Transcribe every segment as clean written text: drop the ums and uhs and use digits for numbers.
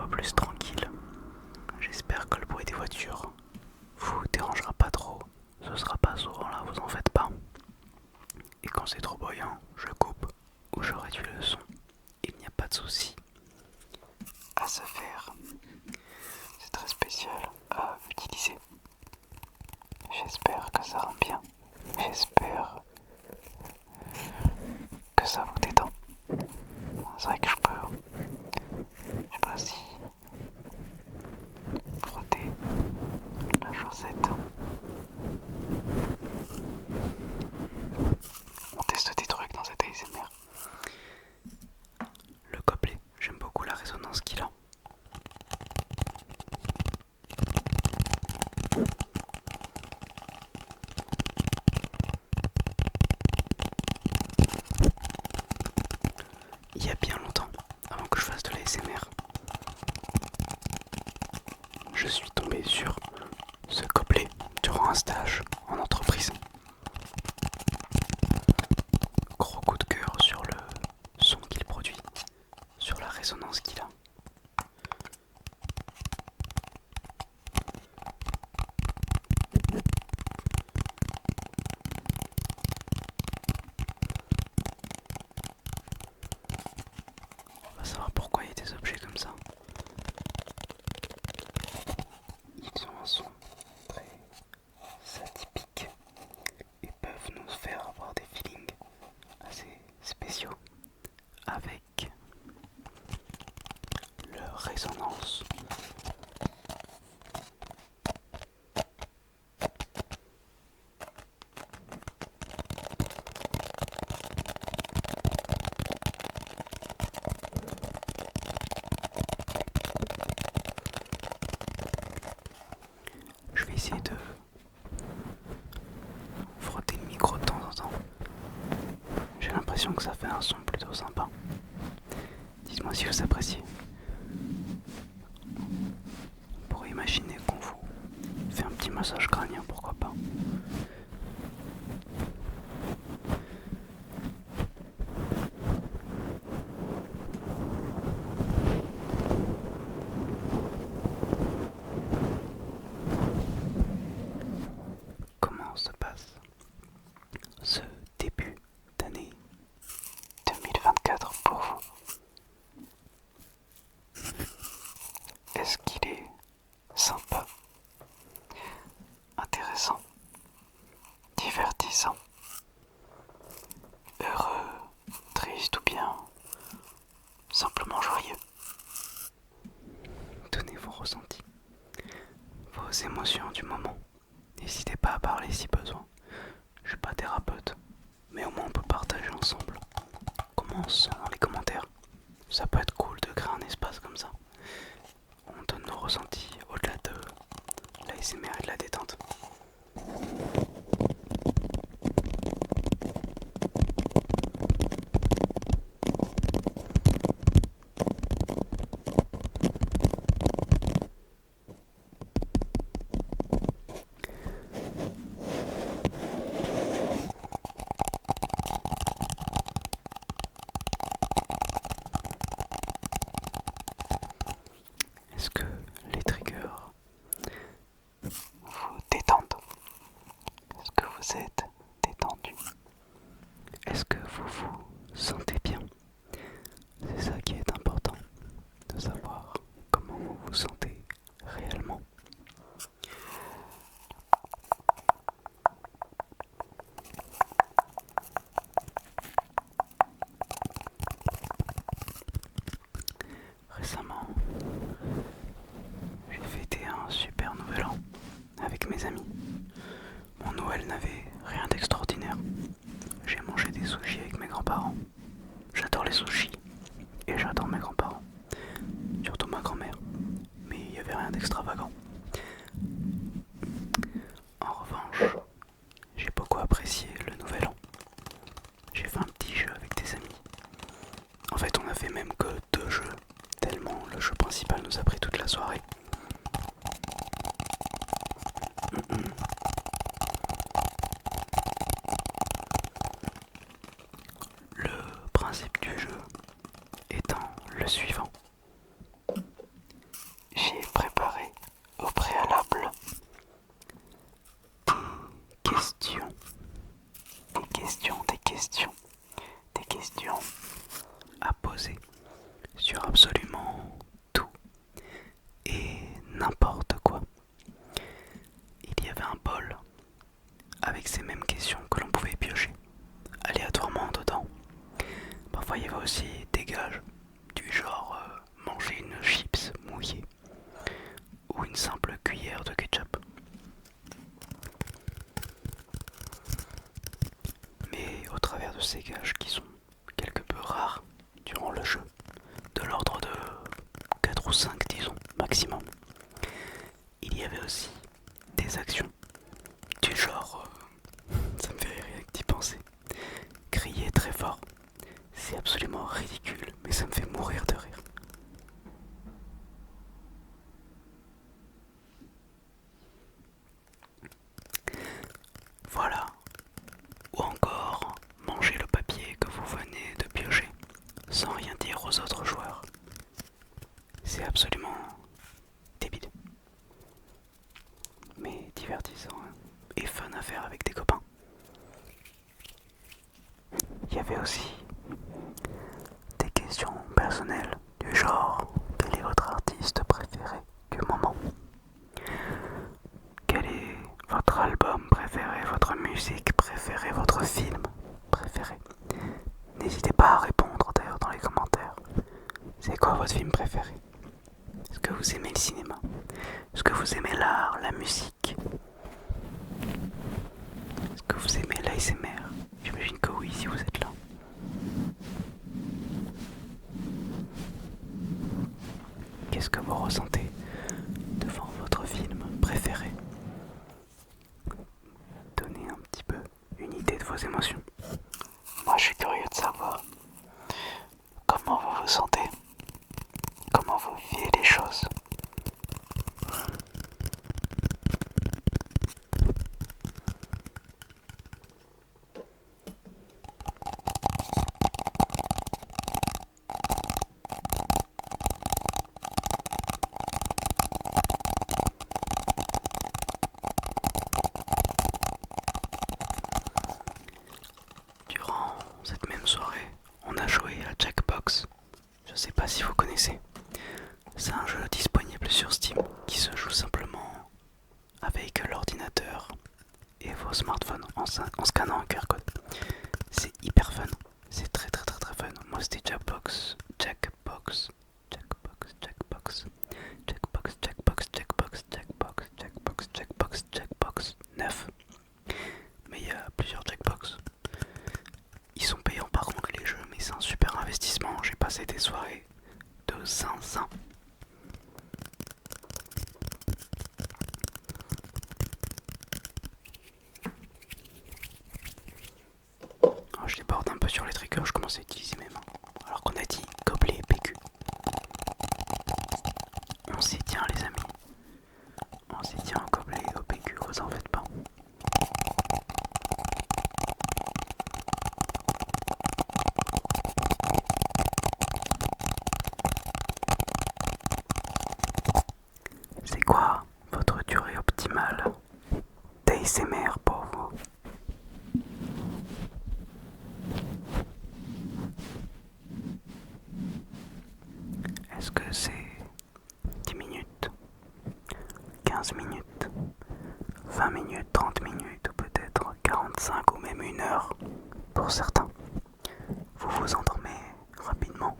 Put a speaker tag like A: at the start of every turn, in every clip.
A: peu plus tranquille. J'espère que le bruit des voitures vous dérangera pas trop. Ce sera pas souvent là, vous en faites pas. Et quand c'est trop bruyant, je coupe ou je réduis le son. Il n'y a pas de souci à se faire. C'est très spécial à utiliser. J'espère que ça rend bien. J'espère que ça vous détend. C'est vrai que je sais pas si frotter la chaussette. On teste des trucs dans cette ASMR. Le gobelet, j'aime beaucoup la résonance qu'il a. Il y a bien longtemps, avant que je fasse de l'ASMR, je suis tombé sur ce gobelet durant un stage en entreprise. Gros coup de cœur sur le son qu'il produit, sur la résonance qu'il a. On va savoir pourquoi il y a des objets comme ça. Ils ont un son très atypique et peuvent nous faire avoir des feelings assez spéciaux avec leur résonance. Je vais essayer de frotter le micro de temps en temps. J'ai l'impression que ça fait un son plutôt sympa. Dites-moi si vous appréciez. On pourrait imaginer qu'on vous fait un petit massage crânien, pourquoi pas. Comment se passe ce début d'année 2024 pour vous? Est-ce qu'il est sympa, intéressant, divertissant, heureux, triste ou bien simplement joyeux? Donnez vos ressentis, vos émotions du moment. N'hésitez pas à parler si besoin. Je suis pas thérapeute, mais au moins on peut partager ensemble. Comment on se sent dans les commentaires? Ça peut être cool de créer un espace comme ça. On donne nos ressentis au-delà de l'ASMR et de la détente. Est-ce que les triggers vous détendent? Est-ce que vous êtes détendu? Est-ce que vous vous sentez bien? C'est ça qui est important, de savoir comment vous vous sentez réellement. Récemment, j'ai fêté un super nouvel an avec mes amis. Mon Noël n'avait rien d'extraordinaire. J'ai mangé des sushis avec mes grands-parents. J'adore les sushis et j'adore mes grands-parents, surtout ma grand-mère. Mais il n'y avait rien d'extravagant. En revanche, j'ai beaucoup apprécié le nouvel an. J'ai fait un petit jeu avec des amis. En fait, on a fait même que 2 jeux, tellement le jeu principal nous a pris toute la soirée. Le principe du jeu étant le suivant. des actions du genre, ça me fait rire rien que d'y penser, crier très fort. C'est absolument ridicule, mais ça me fait mourir de rire. Voilà. Ou encore, manger le papier que vous venez de piocher, sans rien dire aux autres joueurs. C'est absolument débile. Mais divertissant hein, et fun à faire avec des copains. Il y avait aussi des questions personnelles du genre quel est votre artiste préféré du moment? Quel est votre album préféré, votre musique préférée, votre film préféré? N'hésitez pas à répondre d'ailleurs dans les commentaires. C'est quoi votre film préféré? Est-ce que vous aimez le cinéma? Est-ce que vous aimez l'art, la musique? Est-ce que vous aimez l'ASMR? J'imagine que oui si vous êtes là. Qu'est-ce que vous ressentez devant votre film préféré? Donnez un petit peu une idée de vos émotions. Moi je suis curieux de savoir comment vous vous sentez, comment vous vivez les choses. Durant cette même soirée, on a joué à Jackbox. Je sais pas si vous connaissez. C'est un jeu disponible sur Steam qui se joue simplement avec l'ordinateur et vos smartphones en scannant un QR code. C'est hyper fun. C'est très très très très fun. Moi c'était Jackbox, Jackbox, Jackbox, Jackbox, Jackbox, Jackbox, Jackbox, Jackbox, Jackbox, Jackbox, Jackbox 9. Mais il y a plusieurs Jackbox. Ils sont payants par contre les jeux, mais c'est un super investissement. J'ai passé des soirées de zinzin. Alors, je déborde un peu sur les triggers, je commence à utiliser mes mains. Alors qu'on a dit gobelet PQ. On s'y tient les amis. On s'y tient au gobelet et au PQ, vous en faites pas. C'est quoi votre durée optimale d'ASMR pour vous? Est-ce que c'est 10 minutes, 15 minutes, 20 minutes, 30 minutes ou peut-être 45 ou même 1 heure pour certains? Vous vous endormez rapidement?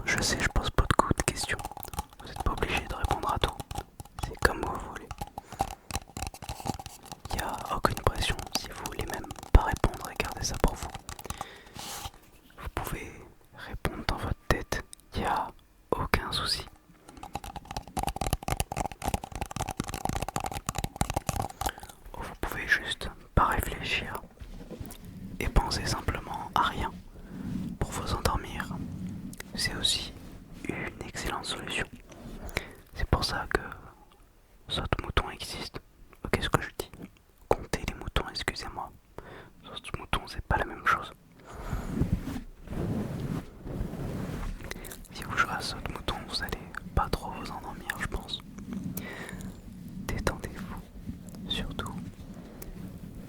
A: Je sais, je pose beaucoup de questions. Vous n'êtes pas obligé de répondre à tout. C'est comme vous voulez. Il n'y a aucune pression. Si vous voulez même pas répondre, gardez ça pour vous. Vous pouvez répondre dans votre tête. Il n'y a aucun souci. Ou vous pouvez juste pas réfléchir et penser simplement à rien pour vous endormir. C'est aussi une excellente solution. C'est pour ça que saute-mouton existe. Qu'est-ce que je dis? Comptez les moutons, excusez-moi. Saute-mouton, c'est pas la même chose. Si vous jouez à saute-mouton, vous allez pas trop vous endormir, je pense. Détendez-vous, surtout.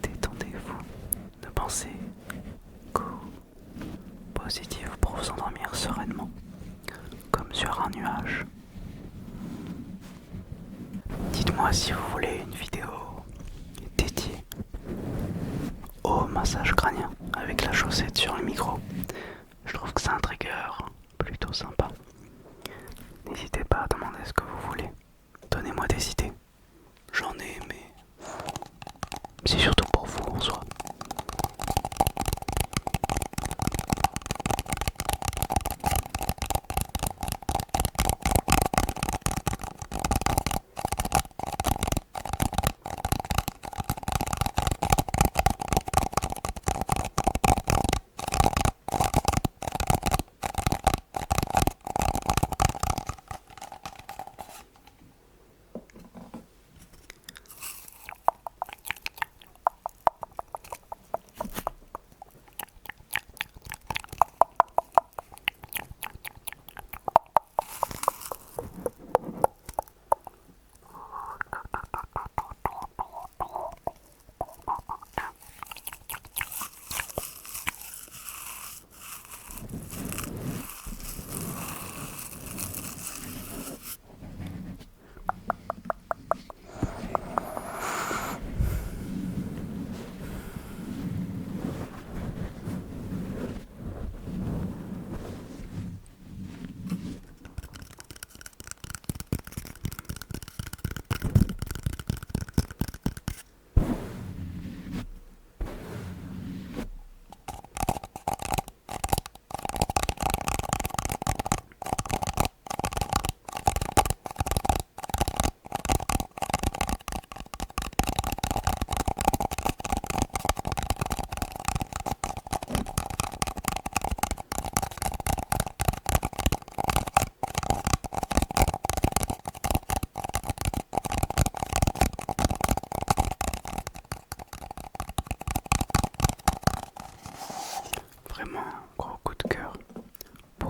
A: Détendez-vous. Ne pensez qu'au positif pour vous endormir sereinement, comme sur un nuage. Dites-moi si vous voulez une vidéo dédiée au massage crânien avec la chaussette sur le micro. Je trouve que c'est un trigger plutôt sympa. N'hésitez pas à demander ce que vous voulez. Donnez-moi des idées. J'en ai, mais c'est surtout pour vous en soi.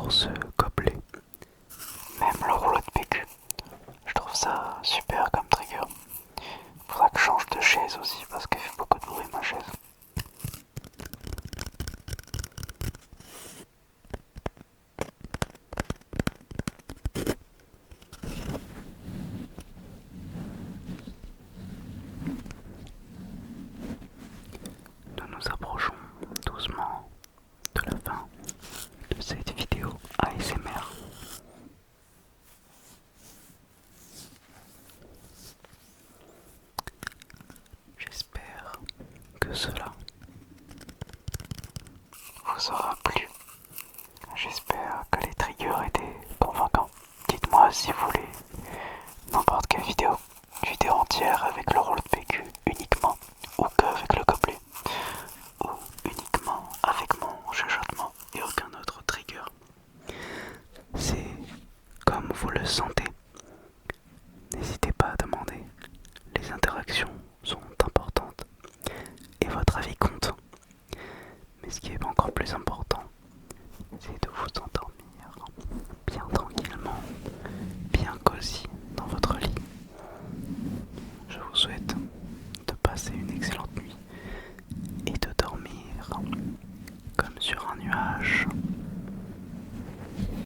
A: pour ce gobelet. Même le rouleau de PQ. Je trouve ça super comme trigger. Faudra que je change de chaise aussi parce qu'elle fait beaucoup de bruit ma chaise. Nous nous approchons doucement de la fin de cette vidéo ASMR. J'espère que cela vous aura plu. J'espère que les triggers étaient convaincants. Dites-moi si vous les